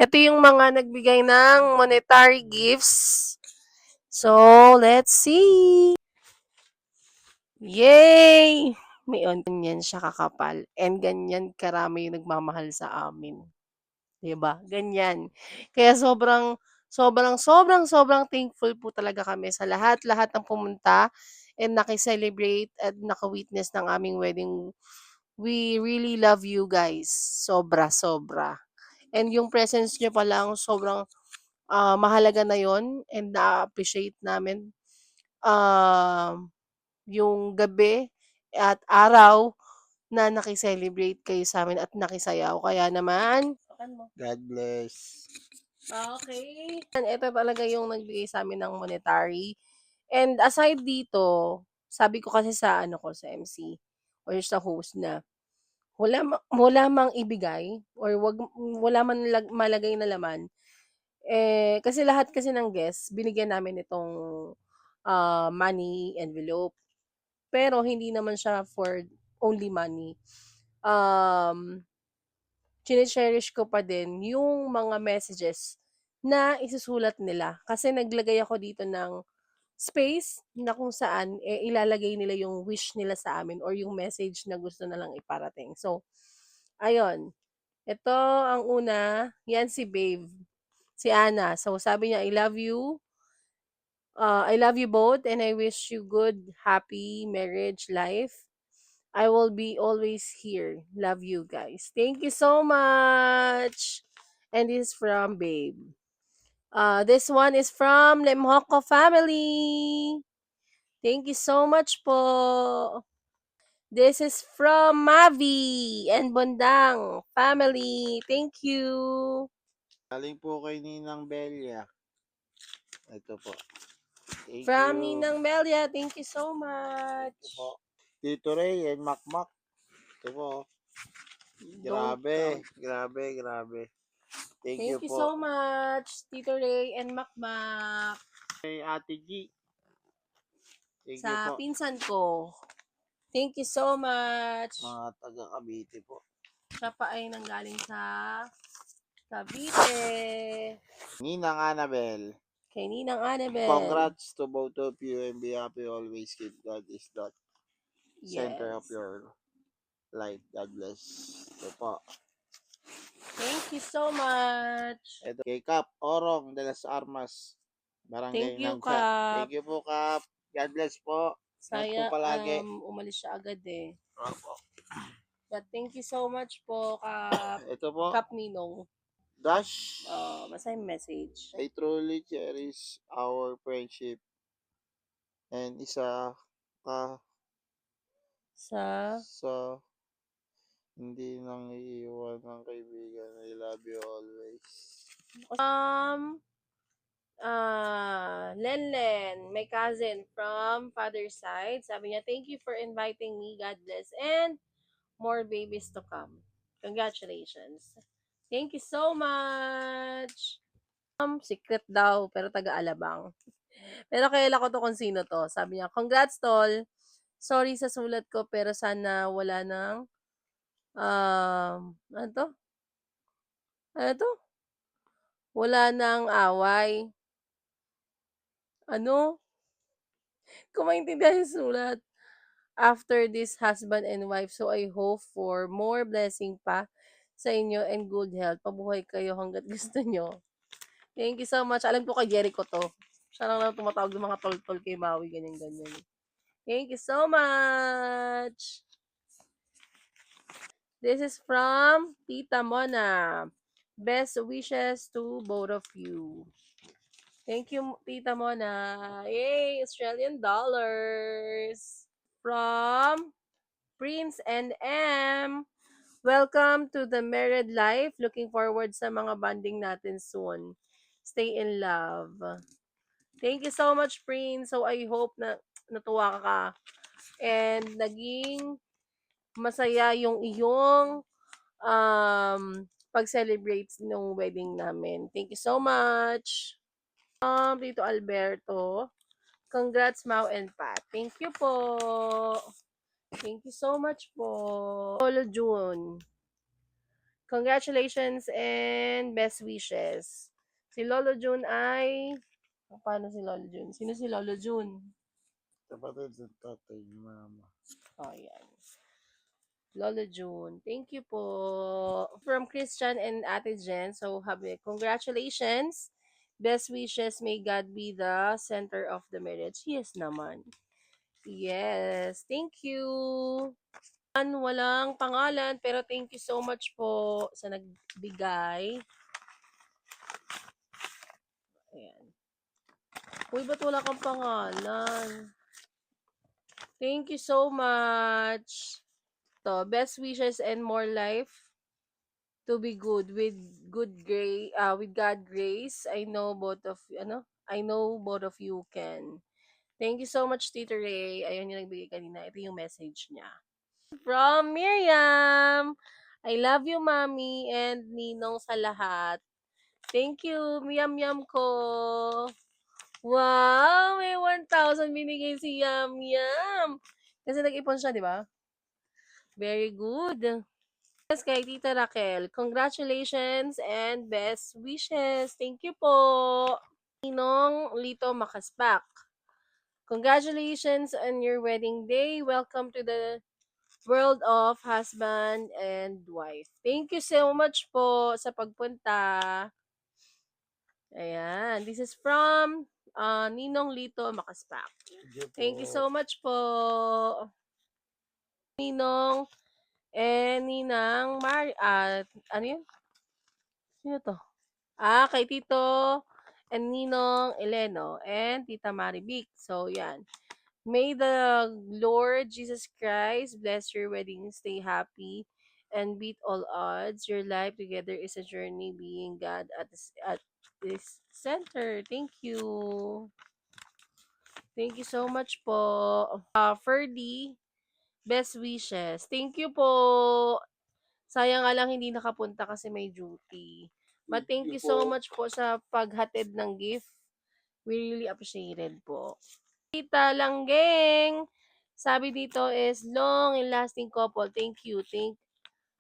Ito yung mga nagbigay ng monetary gifts. So, let's see. Yay! May ganyan siya kakapal. And ganyan karami yung nagmamahal sa amin. 'Di ba? Ganyan. Kaya sobrang thankful po talaga kami sa lahat-lahat ng pumunta and naki-celebrate at naka-witness ng aming wedding. We really love you guys. Sobra. And yung presence niyo pa lang sobrang mahalaga na yon and na-appreciate namin. Yung gabi at araw na naki-celebrate kayo sa amin at nakisayaw. Kaya naman, God bless. okay. Ito talaga yung nagbigay sa amin ng monetary. And aside dito, sabi ko kasi sa ano ko sa MC or sa host na wala mang ibigay or wala man malagay na laman. Kasi lahat kasi ng guests binigyan namin itong money envelope. Pero hindi naman siya for only money. Um, chine-cherish ko pa din yung mga messages na isusulat nila. Kasi naglagay ako dito ng space na kung saan ilalagay nila yung wish nila sa amin or yung message na gusto na lang iparating. So, ayun. Ito ang una, yan si Babe, si Ana. So, sabi niya, I love you both and I wish you good, happy marriage life. I will be always here. Love you guys. Thank you so much. And this is from Babe. This one is from Lemhoko family. Thank you so much po. This is from Mavi and Bondang family. Thank you. Galing po kay Ninang Belia. Ito po. Thank From you. Ninang Melia, thank you so Ito much. po. Tito Ray and Makmak. Ito po. Don't Grabe. Thank you Thank you po. so much, Tito Ray and Makmak. Kay Ate G. Thank you Sa po. pinsan ko. Thank you so much. Mga taga Cavite po. Siya pa ay nanggaling sa Cavite. Ninang Annabel. Kay Ninang Annabel. Congrats to both of you and be happy always. Keep God is the center of Yes. your life. God bless. Ito po. Thank you so much. Ito kay Kap Orong de las Armas. Barangay Thank you, Nansha. Kap. Thank you po, Kap. God bless po. Ingat po palagi. Umalis siya agad eh. Opo. But thank you so much po, Kap. Ito po. Kap Ninong. Dash. Basta yung message. I truly cherish our friendship. And isa ka Sa hindi nang iiwan ng kaibigan. I love you always. Lenlen, my cousin from father's side. Sabi niya, thank you for inviting me. God bless. And more babies to come. Congratulations. Thank you so much. Secret daw, pero taga-Alabang. Pero kilala ko to kung sino to. Sabi niya, congrats, tol. Sorry sa sulat ko, pero sana wala ng, ano to? Ano to? Wala nang away. Ano? Kung maintindihan yung sulat. After this husband and wife, so I hope for more blessing pa sa inyo and good health. Pabuhay kayo hanggat gusto nyo. Thank you so much. Alam ko kay Jericho to. Siya lang tumatawag ng mga tol-tol kay Maui, ganyan-ganyan. Thank you so much. This is from Tita Mona. Best wishes to both of you. Thank you, Tita Mona. Yay, Australian dollars. From Prince and M. Welcome to the married life. Looking forward sa mga bonding natin soon. Stay in love. Thank you so much, Prince. So, I hope na natuwa ka and naging masaya yung iyong pag-celebrate ng wedding namin. Thank you so much. Dito Alberto. Congrats, Mau and Pat. Thank you po. Thank you so much po. Lolo June. Congratulations and best wishes. Si Lolo June ay... Paano si Lolo June? Sino si Lolo June? Kapatid ng tatay ni mama. Oh, yan. Lolo June. Thank you po. From Christian and Ate Jen. So, congratulations. Best wishes. May God be the center of the marriage. Yes naman. Yes. Thank you. Walang pangalan, pero thank you so much po sa nagbigay. Ayan. Uy, ba't wala kang pangalan? Thank you so much. To, best wishes and more life to be good with with God grace. I know both of you can. Thank you so much, Tito Ray. Ayun yung nagbigay kanina. Ito yung message niya. From Miriam. I love you, Mommy, and Ninong sa lahat. Thank you, Miyam Yam ko. Wow, may 1,000 binigay si Yam Yam. Kasi nag-ipon siya, di ba? Very good. Yes, kay Tita Raquel. Congratulations and best wishes. Thank you po. Ninong Lito Makaspak. Congratulations on your wedding day. Welcome to the world of husband and wife. Thank you so much po sa pagpunta. Ayan. This is from Ninong Lito Makaspak. Thank you so much po. Ninong and Ninang ano yun? Sino to? Kay Tito and Ninong Eleno and Tita Maribic. So, yan. May the Lord Jesus Christ bless your wedding. Stay happy and beat all odds. Your life together is a journey being God at this center. Thank you. Thank you so much po. Ferdy, best wishes. Thank you po. Sayang nga lang hindi nakapunta kasi may duty. But thank you so much po sa paghatid ng gift. We really appreciated po. Tita Langgeng, sabi dito is long and lasting couple. Thank you. Thank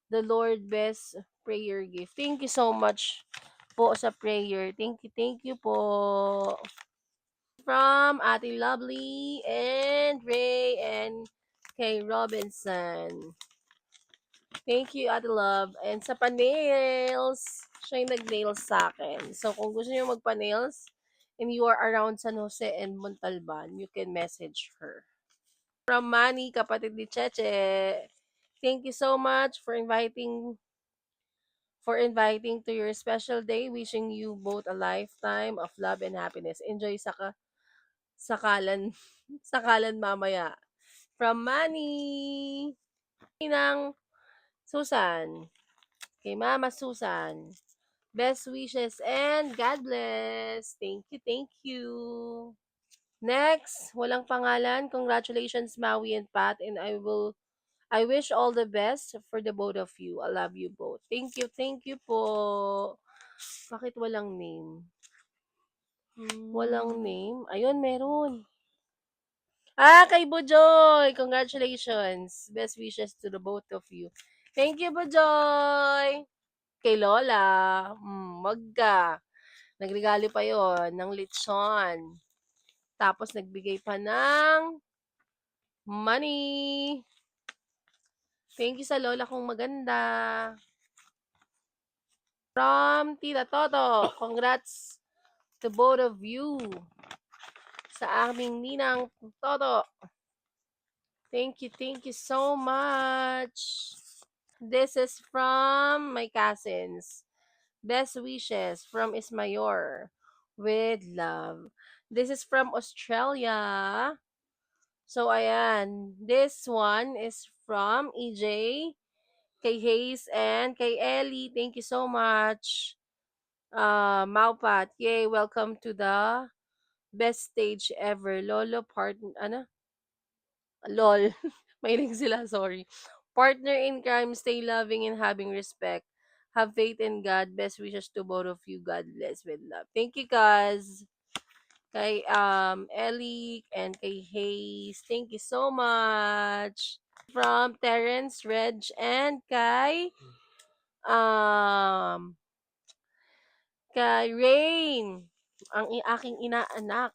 the Lord best prayer gift. Thank you so much po sa prayer. Thank you po. From Ate Lovely and Ray and kay Robinson. Thank you, Ate Love. And sa pa-nails, siya yung nag-nails sa akin. So, kung gusto niyo magpa-nails and you are around San Jose and Montalban, you can message her. From Manny, kapatid ni Cheche. Thank you so much for inviting to your special day. Wishing you both a lifetime of love and happiness. Enjoy sakalan sakalan mamaya. From Manny. Ng Susan. Kay Mama Susan. Best wishes and God bless. Thank you, thank you. Next, walang pangalan. Congratulations, Maui and Pat. And I wish all the best for the both of you. I love you both. Thank you po. Bakit walang name? Walang name? Ayun, meron. Kay Bujoy! Congratulations. Best wishes to the both of you. Thank you, Bujoy! Kay Lola. Wag ka. Nagregalo pa yon ng lechon. Tapos nagbigay pa ng money. Thank you sa Lola kong maganda. From Tita Toto, congrats to both of you sa aming ninang Toto. Thank you so much. This is from my cousins. Best wishes from Ismayor with love. This is from Australia. So, ayan. This one is from EJ, kay Hayes, and kay Ellie. Thank you so much. Maupat, yay, welcome to the best stage ever. Lolo, ano? LOL. Mahilig sila, sorry. Partner in crime, stay loving and having respect. Have faith in God. Best wishes to both of you. God bless with love. Thank you, guys. Kay Ellie and kay Hayes. Thank you so much. From Terence, Reg, and kay Um, kay Rain, ang aking inaanak.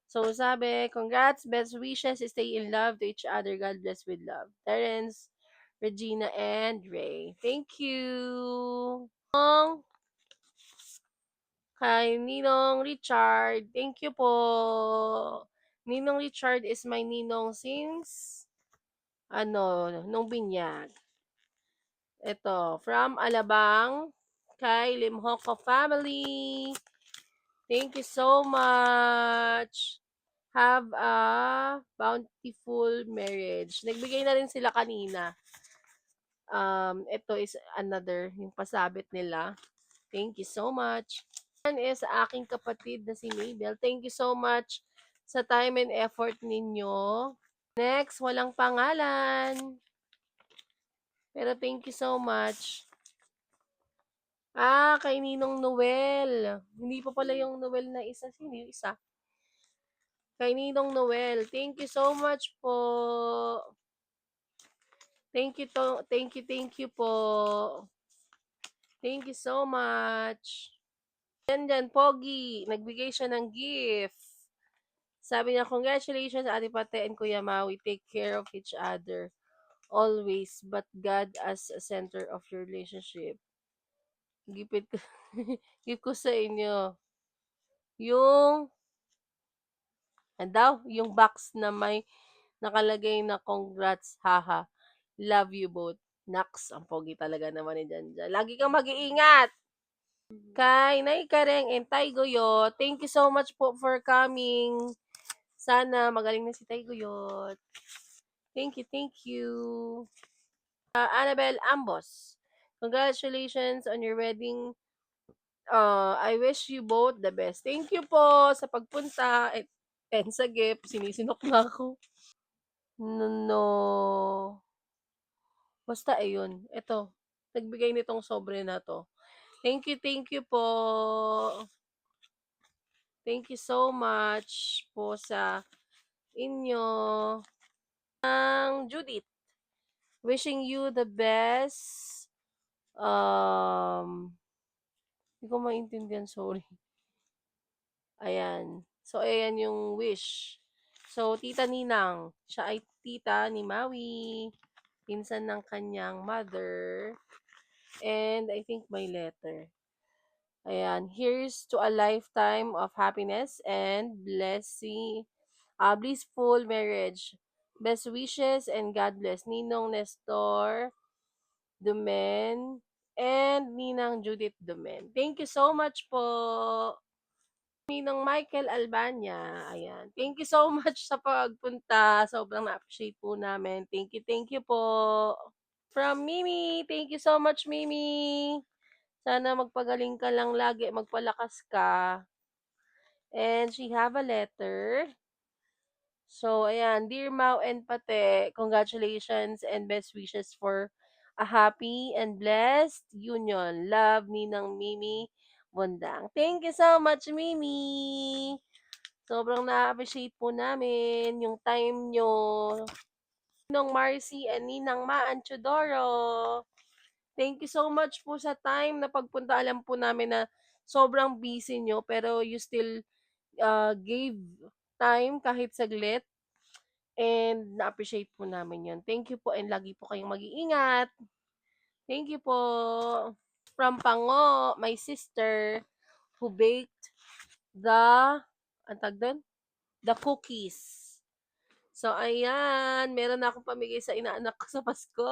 So, sabi, congrats, best wishes, stay in love to each other, God bless with love. Terence, Regina, and Ray. Thank you. Kay Ninong Richard, thank you po. Ninong Richard is my ninong since, nung binyag. Ito, from Alabang, kay Limhoco family. Thank you so much. Have a bountiful marriage. Nagbigay na rin sila kanina. Ito is another, yung pasabit nila. Thank you so much. Yan is aking kapatid na si Mabel. Thank you so much sa time and effort ninyo. Next, walang pangalan. Pero thank you so much. Kay Ninong Noel. Hindi pa pala yung Noel na isa. Sino yung isa? Kay Ninong Noel. Thank you so much po. Thank you po. Thank you so much. Yan, Pogi. Nagbigay siya ng gift. Sabi niya, congratulations, Ate Pate and Kuya Maui. Take care of each other. Always. But God as a center of your relationship. Gipit ko, gift ko sa inyo. Yung, yung box na may nakalagay na congrats, haha. Love you both. Naks, ang pogi talaga naman ni Janjan. Lagi kang mag-iingat! Kay Nay Kareng and Tay Guyot, thank you so much po for coming. Sana magaling na si Tay Guyot. Thank you. Annabelle Ambos, congratulations on your wedding. I wish you both the best. Thank you po sa pagpunta and sa gift. Sinisinok na ako. No. Basta ayun. Ito. Nagbigay nitong sobre na to. Thank you po. Thank you so much po sa inyo. Ang Judith, wishing you the best. Hindi ko maintindihan, sorry. Ayan. So, ayan yung wish. So, Tita Ninang, siya ay tita ni Maui, pinsan ng kanyang mother, and I think my letter. Ayan, here's to a lifetime of happiness and blissful marriage. Best wishes and God bless. Ninong Nestor Dumen and Ninang Judith Dumen. Thank you so much po. Ninong Michael Albania. Ayan. Thank you so much sa pagpunta. Sobrang na-appreciate po namin. Thank you po. From Mimi. Thank you so much, Mimi. Sana magpagaling ka lang lagi, magpalakas ka. And she have a letter. So, ayan, Dear Mau and Pate, congratulations and best wishes for a happy and blessed union. Love, Ninang Mimi Bundang. Thank you so much, Mimi! Sobrang na-appreciate po namin yung time nyo. Ninong Marcy and Ninang Maan Chodoro. Thank you so much po sa time na pagpunta. Alam po namin na sobrang busy nyo, pero you still gave time kahit saglit. And na-appreciate po namin yun. Thank you po and lagi po kayong mag-iingat. Thank you po. From Pango, my sister, who baked ang tag doon? The cookies. So, ayan. Meron na akong pamigay sa inaanak ko sa Pasko.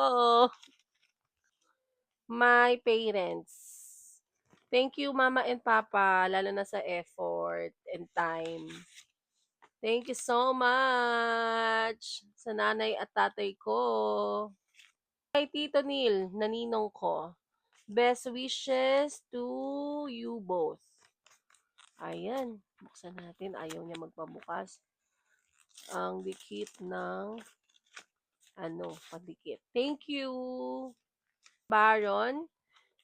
My parents. Thank you, Mama and Papa, lalo na sa effort and time. Thank you so much sa nanay at tatay ko. Kay Tito Neil, naninong ko. Best wishes to you both. Ayan. Buksan natin. Ayaw niya magpabukas. Ang dikit ng padikit. Thank you. Baron,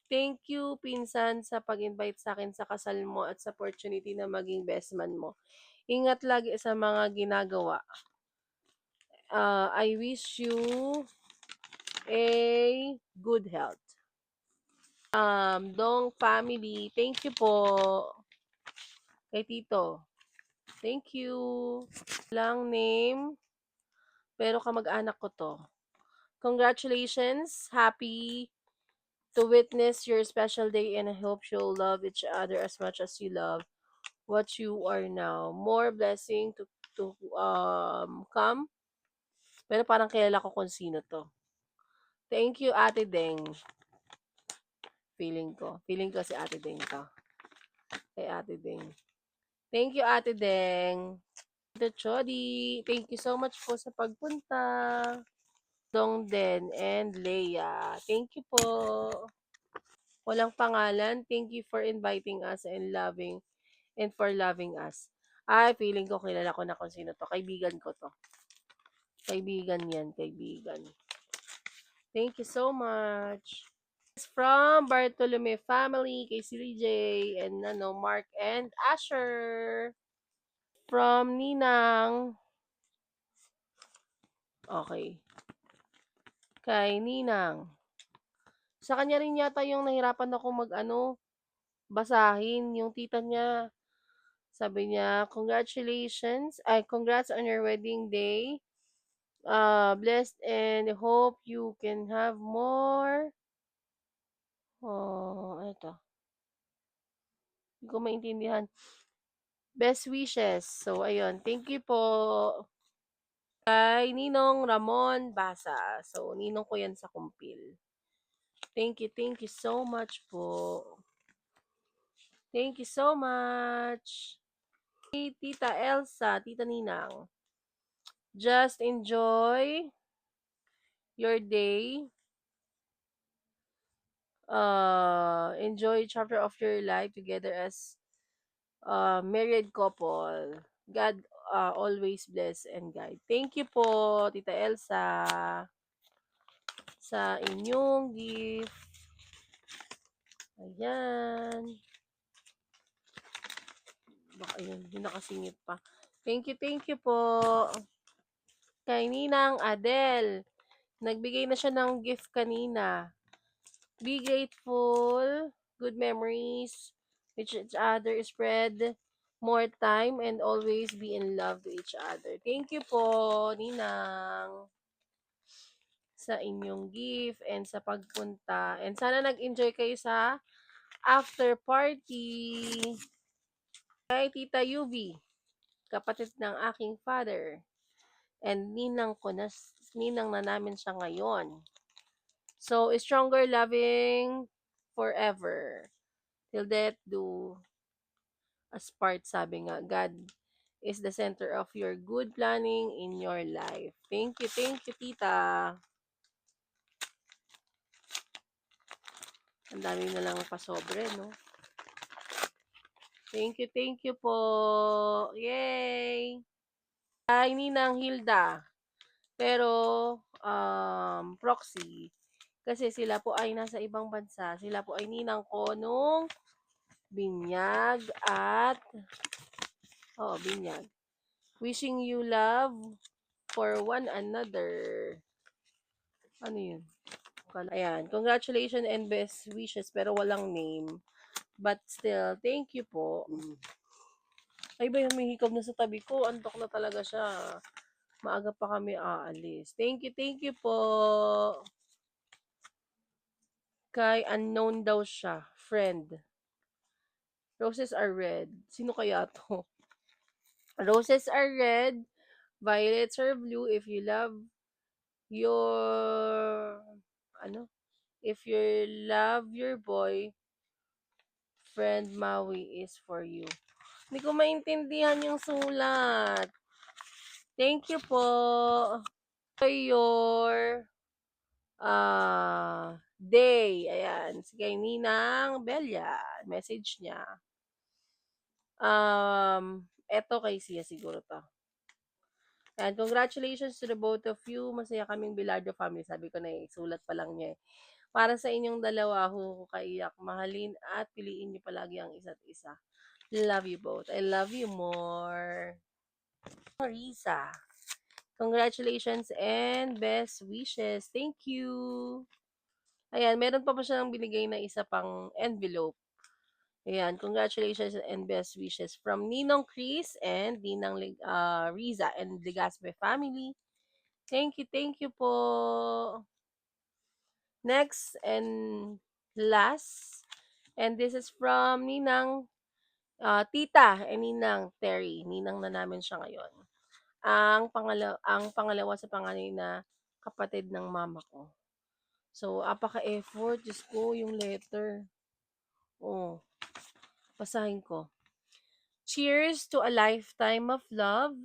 thank you, pinsan, sa pag-invite sa akin sa kasal mo at sa opportunity na maging best man mo. Ingat lagi sa mga ginagawa. I wish you a good health. Dong family, thank you po. Kay Tito, thank you. Lang name, pero kamag-anak ko to. Congratulations, happy to witness your special day, and I hope you'll love each other as much as you love what you are now. More blessing to come. Pero parang kilala ko kung sino to. Thank you, Ate Deng. Feeling ko. Feeling ko si Ate Deng to. Kay Ate Deng. Thank you, Ate Deng. Ate Chody, thank you so much po sa pagpunta. Dong Den and Leia. Thank you po. Walang pangalan. Thank you for inviting us and for loving us. Ay, feeling ko kilala ko na kung sino to. Kaibigan ko to. Kaibigan yan, kaibigan. Thank you so much. It's from Bartolome family, kay CJ, and Mark and Asher. From Ninang. Okay. Kay Ninang. Sa kanya rin yata yung nahirapan ako basahin. Yung tita niya, sabi niya, congratulations. Congrats on your wedding day. Blessed and hope you can have more. Oh, ano to? Hindi ko maintindihan. Best wishes. So, ayun. Thank you po kay Ninong Ramon Basa. So, ninong ko yan sa kumpil. Thank you so much po. Thank you so much. Hey, Tita Elsa, Tita Ninang. Just enjoy your day. Enjoy chapter of your life together as married couple. God always bless and guide. Thank you po, Tita Elsa, sa inyong gift. Ayan. Baka yun, yun nakasingit pa. Thank you po. Kay Ninang Adel. Nagbigay na siya ng gift kanina. Be grateful, good memories with each other, spread more time, and always be in love to each other. Thank you po, Ninang, sa inyong gift and sa pagpunta. And sana nag-enjoy kayo sa after party. Kay Tita Yubi, kapatid ng aking father. And ninang na namin siya ngayon. So, stronger loving forever. Till death do us part, sabi nga. God is the center of your good planning in your life. Thank you, tita. Ang dami na lang pasobre, no? Thank you po. Yay! Ay, Ninang Hilda. Pero, proxy. Kasi sila po ay nasa ibang bansa. Sila po ay ninang ko nung binyag at, binyag. Wishing you love for one another. Ano yun? Ayan. Congratulations and best wishes pero walang name. But still, thank you po. Ay ba, humihikaw na sa tabi ko. Antok na talaga siya. Maaga pa kami aalis. Thank you po. Kay unknown daw siya. Friend. Roses are red. Sino kaya to? Roses are red. Violets are blue. If you love your... Ano? If you love your boy, friend Maui is for you. Hindi ko maintindihan yung sulat. Thank you po for your day. Ayan. Si kay Ninang Belia. Message niya. Eto kay Sia siguro to. And congratulations to the both of you. Masaya kaming Bilardo family. Sabi ko na sulat pa lang niya eh. Para sa inyong dalawa, kaiyak, mahalin at piliin niyo palagi ang isa't isa. Love you both. I love you more. Marisa. Congratulations and best wishes. Thank you. Ayan, meron pa siyang binigay na isa pang envelope. Ayan, congratulations and best wishes from Ninong Chris and Ninang Riza and Legaspe family. Thank you po. Next and last, and this is from Ninang Tita and Ninang Terry. Ninang na namin siya ngayon. Ang pangalawa sa panganay na kapatid ng mama ko. So, apaka-effort. Diyos ko, yung letter. Oh, basahin ko. Cheers to a lifetime of love,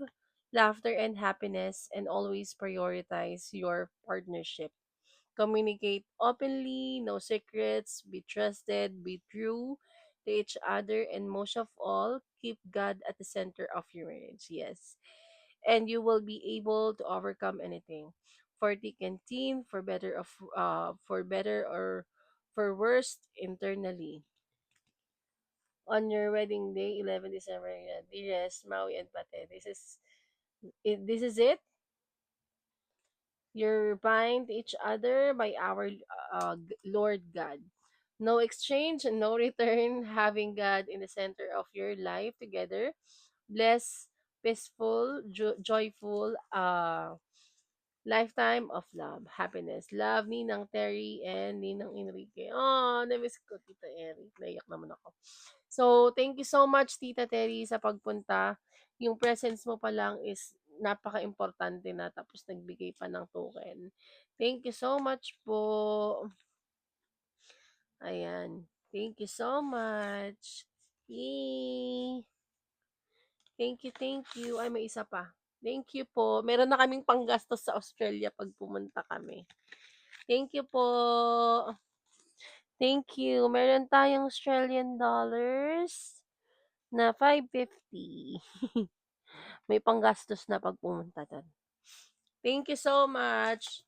laughter, and happiness, and always prioritize your partnership. Communicate openly, no secrets, be trusted, be true to each other, and most of all, keep God at the center of your marriage. Yes. And you will be able to overcome anything. For thick and thin, for better or for worse internally. On your wedding day, 11 December, dearest Maui and Pate, this is it. You're bind each other by our Lord God. No exchange, no return, having God in the center of your life together. Blessed, peaceful, joyful, lifetime of love, happiness. Love, Ninang Terry and Ninang Enrique. Oh, namiss ko, Tita Eric. Naiyak naman ako. So, thank you so much, Tita Terry, sa pagpunta. Yung presence mo pa lang is napaka-importante na tapos nagbigay pa ng token. Thank you so much po. Ayan. Thank you so much. Yay! Thank you. Ay, may isa pa. Thank you po. Meron na kaming panggastos sa Australia pag pumunta kami. Thank you po. Thank you. Meron tayong Australian dollars na 550. May panggastos na pag pumunta doon. Thank you so much.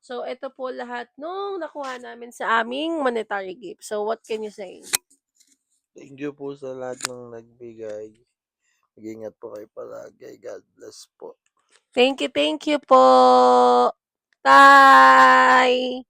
So, ito po lahat nung nakuha namin sa aming monetary gift. So, what can you say? Thank you po sa lahat ng nagbigay. Mag-ingat po kayo palagi. God bless po. Thank you po. Bye!